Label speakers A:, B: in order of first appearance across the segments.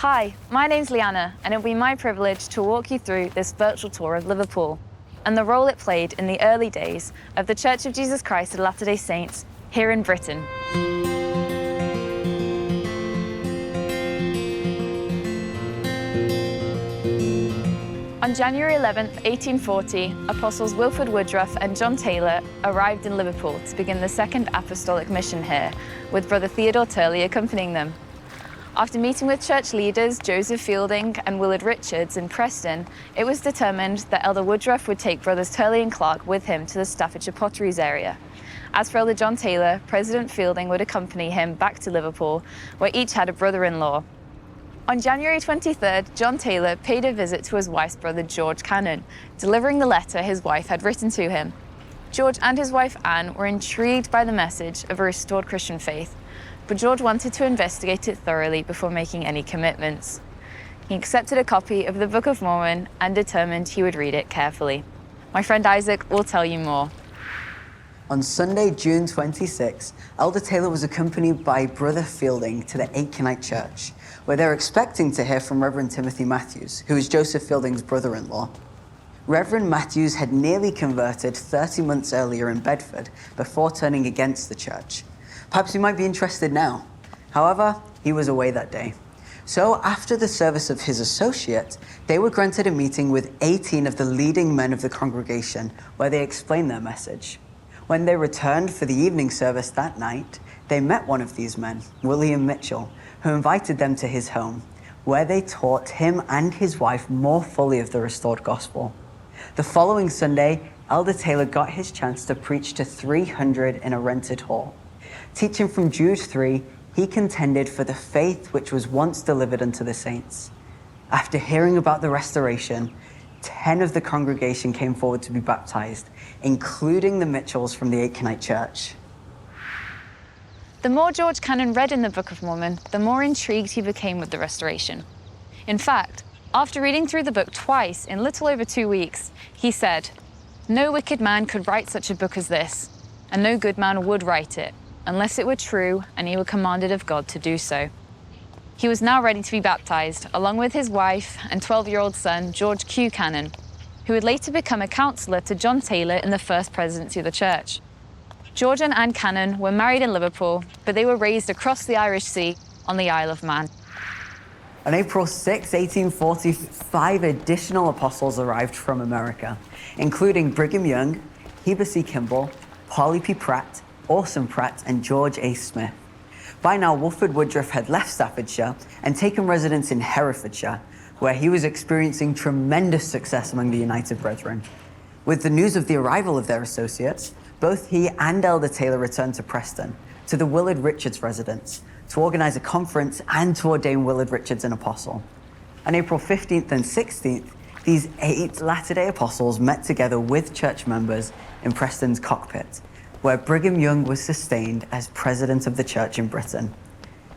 A: Hi, my name's Liana, and it'll be my privilege to walk you through this virtual tour of Liverpool and the role it played in the early days of the Church of Jesus Christ of Latter-day Saints here in Britain. On January 11th, 1840, Apostles Wilford Woodruff and John Taylor arrived in Liverpool to begin the Second Apostolic Mission here, with Brother Theodore Turley accompanying them. After meeting with church leaders Joseph Fielding and Willard Richards in Preston, it was determined that Elder Woodruff would take Brothers Turley and Clark with him to the Staffordshire Potteries area. As for Elder John Taylor, President Fielding would accompany him back to Liverpool, where each had a brother-in-law. On January 23rd, John Taylor paid a visit to his wife's brother George Cannon, delivering the letter his wife had written to him. George and his wife Anne were intrigued by the message of a restored Christian faith, but George wanted to investigate it thoroughly before making any commitments. He accepted a copy of the Book of Mormon and determined he would read it carefully. My friend Isaac will tell you more.
B: On Sunday, June 26, Elder Taylor was accompanied by Brother Fielding to the Aitkenite Church, where they were expecting to hear from Reverend Timothy Matthews, who was Joseph Fielding's brother-in-law. Reverend Matthews had nearly converted 30 months earlier in Bedford before turning against the church. Perhaps he might be interested now. However, he was away that day. So after the service of his associate, they were granted a meeting with 18 of the leading men of the congregation, where they explained their message. When they returned for the evening service that night, they met one of these men, William Mitchell, who invited them to his home, where they taught him and his wife more fully of the restored gospel. The following Sunday, Elder Taylor got his chance to preach to 300 in a rented hall. Teaching from Jude 3, he contended for the faith which was once delivered unto the saints. After hearing about the restoration, 10 of the congregation came forward to be baptized, including the Mitchells from the Aitkenite Church.
A: The more George Cannon read in the Book of Mormon, the more intrigued he became with the restoration. In fact, after reading through the book twice in little over 2 weeks, he said, "No wicked man could write such a book as this, and no good man would write it, unless it were true and he were commanded of God to do so." He was now ready to be baptized, along with his wife and 12-year-old son, George Q. Cannon, who would later become a counselor to John Taylor in the first presidency of the church. George and Anne Cannon were married in Liverpool, but they were raised across the Irish Sea on the Isle of Man.
B: On April 6, 1840, 5 additional apostles arrived from America, including Brigham Young, Heber C. Kimball, Polly P. Pratt, Orson Pratt, and George A. Smith. By now, Wilford Woodruff had left Staffordshire and taken residence in Herefordshire, where he was experiencing tremendous success among the United Brethren. With the news of the arrival of their associates, both he and Elder Taylor returned to Preston, to the Willard Richards residence, to organize a conference and to ordain Willard Richards an apostle. On April 15th and 16th, these 8 Latter-day Apostles met together with church members in Preston's Cockpit, where Brigham Young was sustained as president of the church in Britain.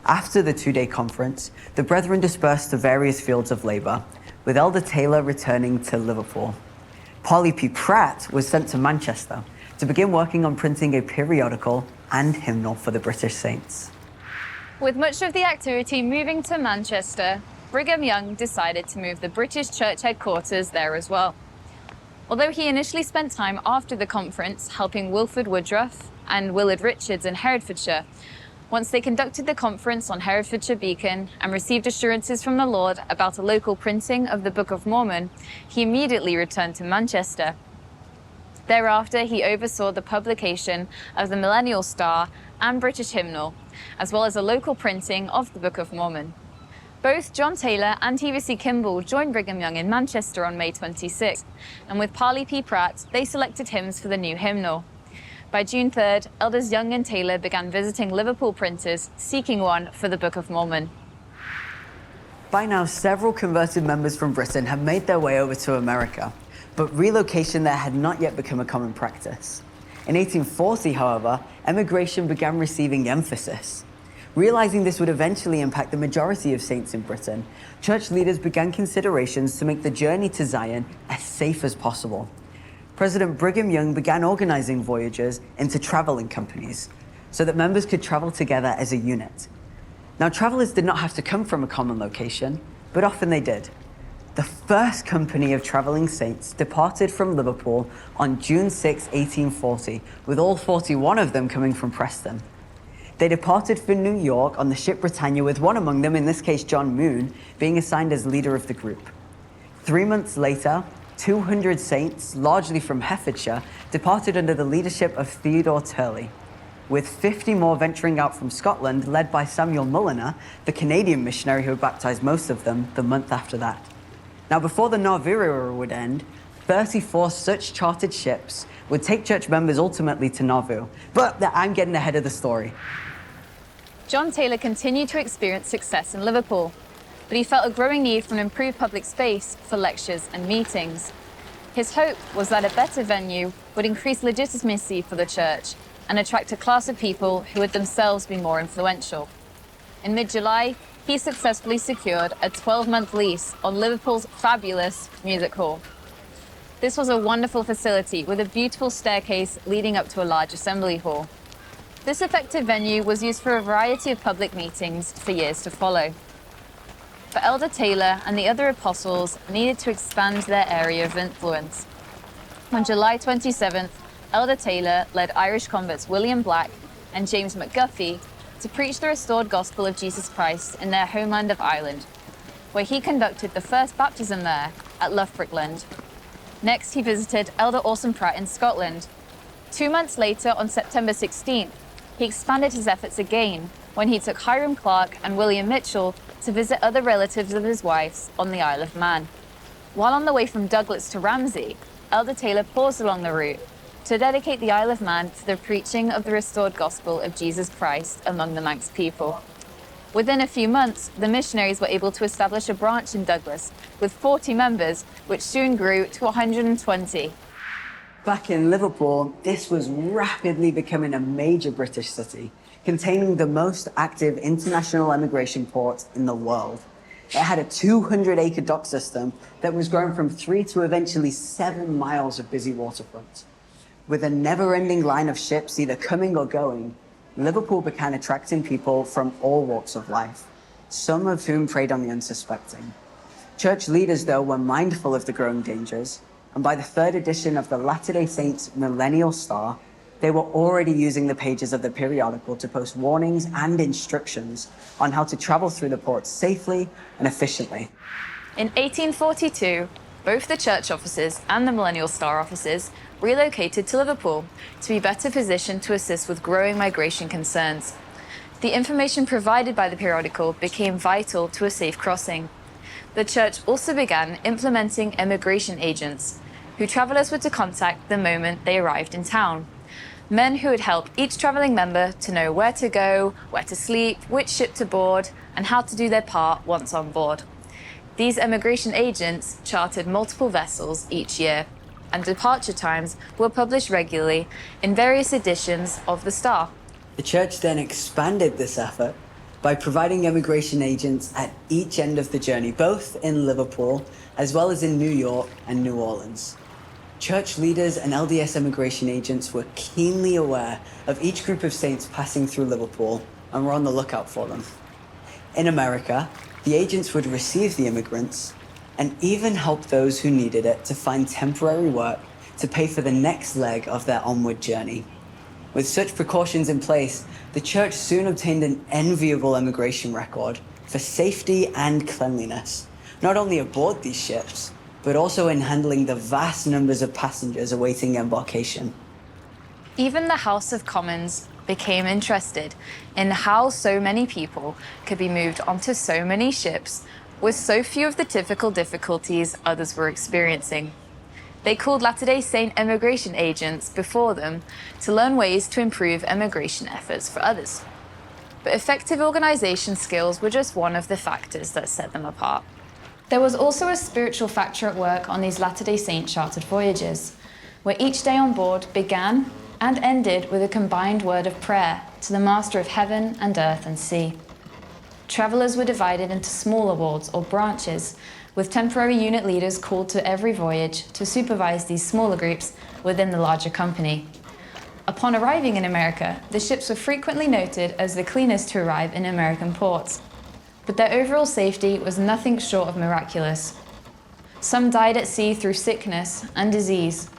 B: After the 2-day conference, the brethren dispersed to various fields of labor, with Elder Taylor returning to Liverpool. Polly P. Pratt was sent to Manchester to begin working on printing a periodical and hymnal for the British saints.
A: With much of the activity moving to Manchester, Brigham Young decided to move the British church headquarters there as well. Although he initially spent time after the conference helping Wilford Woodruff and Willard Richards in Herefordshire, once they conducted the conference on Herefordshire Beacon and received assurances from the Lord about a local printing of the Book of Mormon, he immediately returned to Manchester. Thereafter, he oversaw the publication of the Millennial Star and British Hymnal, as well as a local printing of the Book of Mormon. Both John Taylor and Heber C. Kimball joined Brigham Young in Manchester on May 26, and with Polly P. Pratt, they selected hymns for the new hymnal. By June 3rd, Elders Young and Taylor began visiting Liverpool printers, seeking one for the Book of Mormon.
B: By now, several converted members from Britain had made their way over to America, but relocation there had not yet become a common practice. In 1840, however, emigration began receiving emphasis. Realizing this would eventually impact the majority of saints in Britain, church leaders began considerations to make the journey to Zion as safe as possible. President Brigham Young began organizing voyages into traveling companies so that members could travel together as a unit. Now, travelers did not have to come from a common location, but often they did. The first company of traveling saints departed from Liverpool on June 6, 1840, with all 41 of them coming from Preston. They departed for New York on the ship Britannia, with one among them, in this case John Moon, being assigned as leader of the group. 3 months later, 200 saints, largely from Herefordshire, departed under the leadership of Theodore Turley, with 50 more venturing out from Scotland, led by Samuel Mulliner, the Canadian missionary who had baptized most of them the month after that. Now, before the Nauvoo era would end, 34 such chartered ships would take church members ultimately to Nauvoo. But I'm getting ahead of the story.
A: John Taylor continued to experience success in Liverpool, but he felt a growing need for an improved public space for lectures and meetings. His hope was that a better venue would increase legitimacy for the church and attract a class of people who would themselves be more influential. In mid-July, he successfully secured a 12-month lease on Liverpool's fabulous music hall. This was a wonderful facility with a beautiful staircase leading up to a large assembly hall. This effective venue was used for a variety of public meetings for years to follow. But Elder Taylor and the other apostles needed to expand their area of influence. On July 27th, Elder Taylor led Irish converts William Black and James McGuffey to preach the restored gospel of Jesus Christ in their homeland of Ireland, where he conducted the first baptism there at Loughbrickland. Next, he visited Elder Orson Pratt in Scotland. 2 months later, on September 16th, he expanded his efforts again when he took Hiram Clark and William Mitchell to visit other relatives of his wife's on the Isle of Man. While on the way from Douglas to Ramsey, Elder Taylor paused along the route to dedicate the Isle of Man to the preaching of the restored gospel of Jesus Christ among the Manx people. Within a few months, the missionaries were able to establish a branch in Douglas with 40 members, which soon grew to 120.
B: Back in Liverpool, this was rapidly becoming a major British city, containing the most active international emigration port in the world. It had a 200-acre dock system that was growing from 3 to eventually 7 miles of busy waterfront. With a never-ending line of ships either coming or going, Liverpool began attracting people from all walks of life, some of whom preyed on the unsuspecting. Church leaders, though, were mindful of the growing dangers, and by the 3rd edition of the Latter-day Saints Millennial Star, they were already using the pages of the periodical to post warnings and instructions on how to travel through the port safely and efficiently.
A: In 1842, both the church offices and the Millennial Star offices relocated to Liverpool to be better positioned to assist with growing migration concerns. The information provided by the periodical became vital to a safe crossing. The church also began implementing immigration agents, who travelers were to contact the moment they arrived in town. Men who would help each traveling member to know where to go, where to sleep, which ship to board, and how to do their part once on board. These immigration agents chartered multiple vessels each year, and departure times were published regularly in various editions of the Star.
B: The church then expanded this effort by providing immigration agents at each end of the journey, both in Liverpool as well as in New York and New Orleans. Church leaders and LDS immigration agents were keenly aware of each group of saints passing through Liverpool and were on the lookout for them. In America, the agents would receive the immigrants and even help those who needed it to find temporary work to pay for the next leg of their onward journey. With such precautions in place, the church soon obtained an enviable immigration record for safety and cleanliness, not only aboard these ships, but also in handling the vast numbers of passengers awaiting embarkation.
A: Even the House of Commons became interested in how so many people could be moved onto so many ships with so few of the typical difficulties others were experiencing. They called Latter-day Saint immigration agents before them to learn ways to improve immigration efforts for others. But effective organization skills were just one of the factors that set them apart. There was also a spiritual factor at work on these Latter-day Saint chartered voyages, where each day on board began and ended with a combined word of prayer to the Master of heaven and earth and sea. Travelers were divided into smaller wards or branches, with temporary unit leaders called to every voyage to supervise these smaller groups within the larger company. Upon arriving in America, the ships were frequently noted as the cleanest to arrive in American ports. But their overall safety was nothing short of miraculous. Some died at sea through sickness and disease,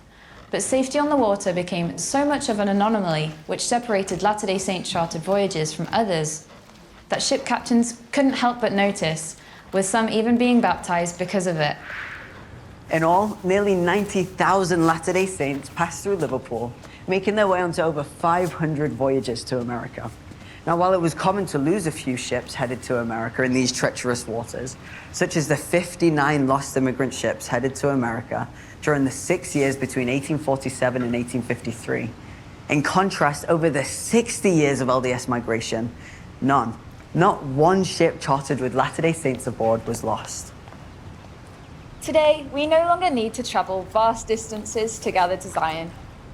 A: but safety on the water became so much of an anomaly which separated Latter-day Saint chartered voyages from others that ship captains couldn't help but notice, with some even being baptized because of it.
B: In all, nearly 90,000 Latter-day Saints passed through Liverpool, making their way onto over 500 voyages to America. Now, while it was common to lose a few ships headed to America in these treacherous waters, such as the 59 lost immigrant ships headed to America during the 6 years between 1847 and 1853, in contrast, over the 60 years of LDS migration, not one ship chartered with Latter-day Saints aboard was lost.
A: Today, we no longer need to travel vast distances to gather to Zion,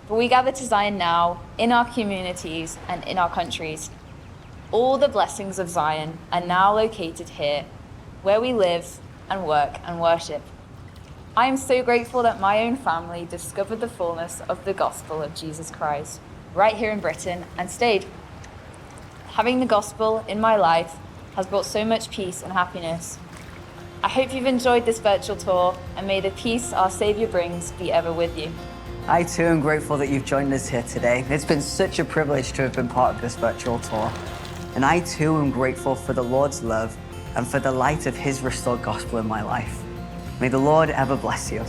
A: but we gather to Zion now in our communities and in our countries. All the blessings of Zion are now located here, where we live and work and worship. I am so grateful that my own family discovered the fullness of the gospel of Jesus Christ right here in Britain and stayed. Having the gospel in my life has brought so much peace and happiness. I hope you've enjoyed this virtual tour, and may the peace our Saviour brings be ever with you.
B: I too am grateful that you've joined us here today. It's been such a privilege to have been part of this virtual tour. And I too am grateful for the Lord's love and for the light of His restored gospel in my life. May the Lord ever bless you.